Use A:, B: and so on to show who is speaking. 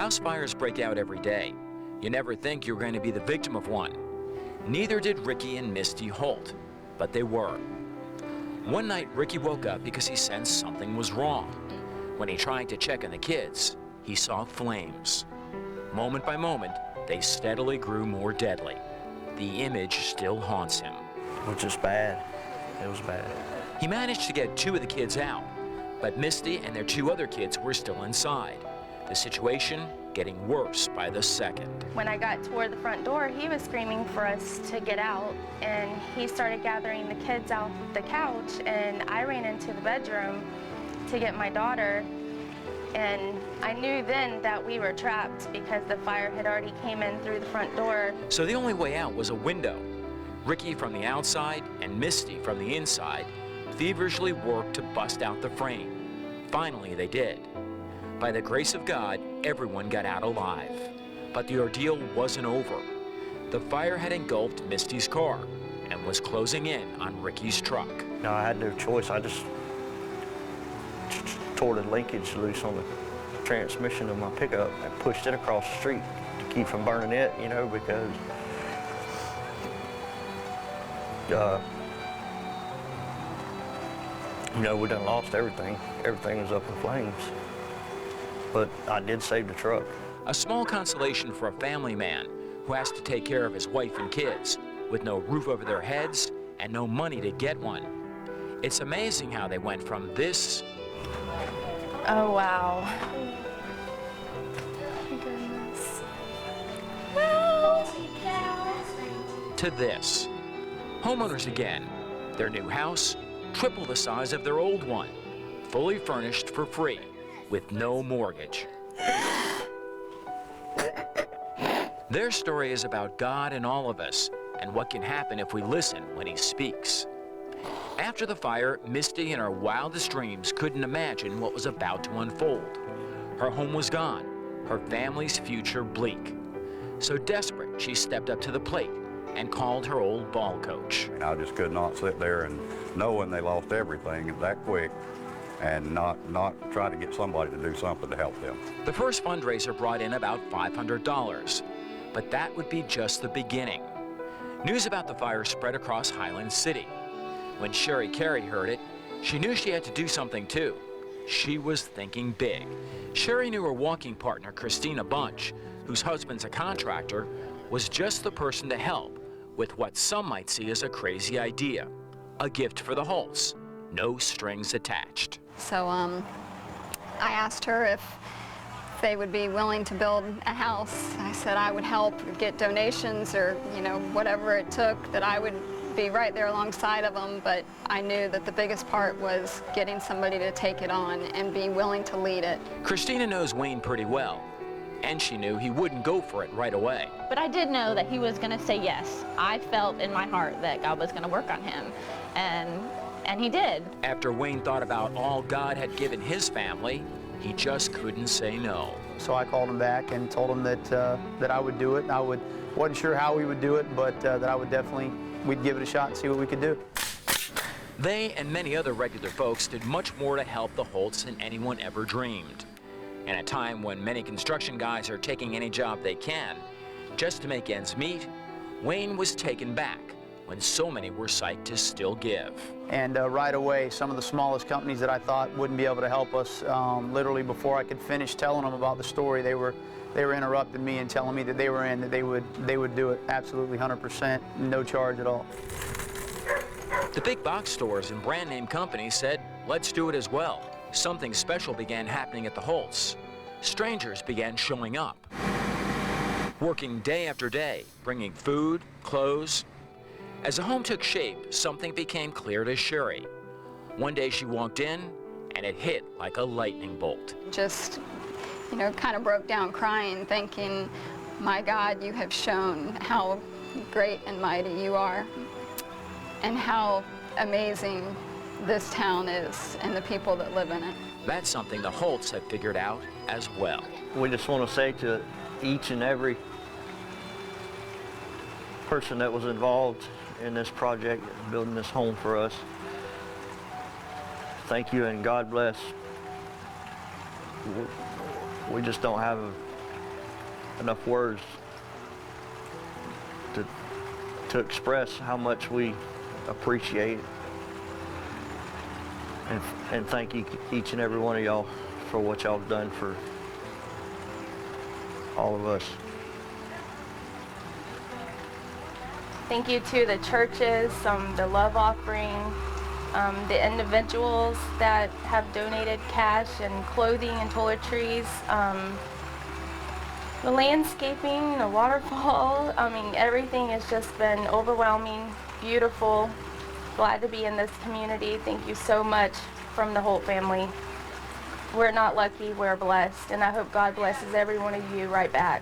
A: House fires break out every day. You never think you're going to be the victim of one. Neither did Ricky and Misty Holt, but they were. One night, Ricky woke up because he sensed something was wrong. When he tried to check on the kids, he saw flames. Moment by moment, they steadily grew more deadly. The image still haunts him.
B: It was just bad. It was bad.
A: He managed to get 2 of the kids out, but Misty and their 2 other kids were still inside. The situation getting worse by the second.
C: When I got toward the front door, he was screaming for us to get out, and he started gathering the kids out the couch, and I ran into the bedroom to get my daughter, and I knew then that we were trapped because the fire had already came in through the front door.
A: So the only way out was a window. Ricky from the outside and Misty from the inside feverishly worked to bust out the frame. Finally, they did. By the grace of God, everyone got out alive. But the ordeal wasn't over. The fire had engulfed Misty's car and was closing in on Ricky's truck.
B: No, I had no choice. I just tore the linkage loose on the transmission of my pickup and pushed it across the street to keep from burning it, you know, because you know, we done lost everything. Everything was up in flames. But I did save the truck.
A: A small consolation for a family man who has to take care of his wife and kids with no roof over their heads and no money to get one. It's amazing how they went from this...
C: Oh, wow. Oh, goodness.
A: to this. Homeowners again. Their new house, triple the size of their old one, fully furnished for free, with no mortgage. Their story is about God and all of us, and what can happen if we listen when He speaks. After the fire, Misty in her wildest dreams couldn't imagine what was about to unfold. Her home was gone, her family's future bleak. So desperate, she stepped up to the plate and called her old ball coach.
D: I just could not sit there and knowing they lost everything that quick and not try to get somebody to do something to help them.
A: The first fundraiser brought in about $500, but that would be just the beginning. News about the fire spread across Highland City. When Sherry Carey heard it, she knew she had to do something too. She was thinking big. Sherry knew her walking partner, Christina Bunch, whose husband's a contractor, was just the person to help with what some might see as a crazy idea. A gift for the Holts, no strings attached.
E: So I asked her if they would be willing to build a house. I said I would help get donations or, you know, whatever it took, that I would be right there alongside of them, but I knew that the biggest part was getting somebody to take it on and be willing to lead it.
A: Christina knows Wayne pretty well, and she knew he wouldn't go for it right away.
F: But I did know that he was going to say yes. I felt in my heart that God was going to work on him, and He did. After Wayne thought about all God had given his family, he just couldn't say no.
G: So I called him back and told him that I would do it. Wasn't sure how we would do it, but that I would definitely, we'd give it a shot and see what we could do.
A: They and many other regular folks did much more to help the Holts than anyone ever dreamed. In a time when many construction guys are taking any job they can, just to make ends meet, Wayne was taken back when so many were psyched to still give.
G: And right away, some of the smallest companies that I thought wouldn't be able to help us, literally before I could finish telling them about the story, they were interrupting me and telling me that they were in, that they would do it absolutely 100%, no charge at all.
A: The big box stores and brand name companies said, let's do it as well. Something special began happening at the Holts. Strangers began showing up, working day after day, bringing food, clothes. As the home took shape, something became clear to Sherry. One day she walked in, and it hit like a lightning bolt.
E: Just, you know, kind of broke down crying, thinking, my God, you have shown how great and mighty you are, and how amazing this town is and the people that live in it.
A: That's something the Holts have figured out as well.
B: We just want to say to each and every person that was involved in this project, building this home for us, thank you and God bless. We just don't have enough words to express how much we appreciate it. And thank each and every one of y'all for what y'all have done for all of us.
C: Thank you to the churches, the love offering, the individuals that have donated cash and clothing and toiletries, the landscaping, the waterfall. I mean, everything has just been overwhelming, beautiful. Glad to be in this community. Thank you so much from the Holt family. We're not lucky, we're blessed, and I hope God blesses every one of you right back.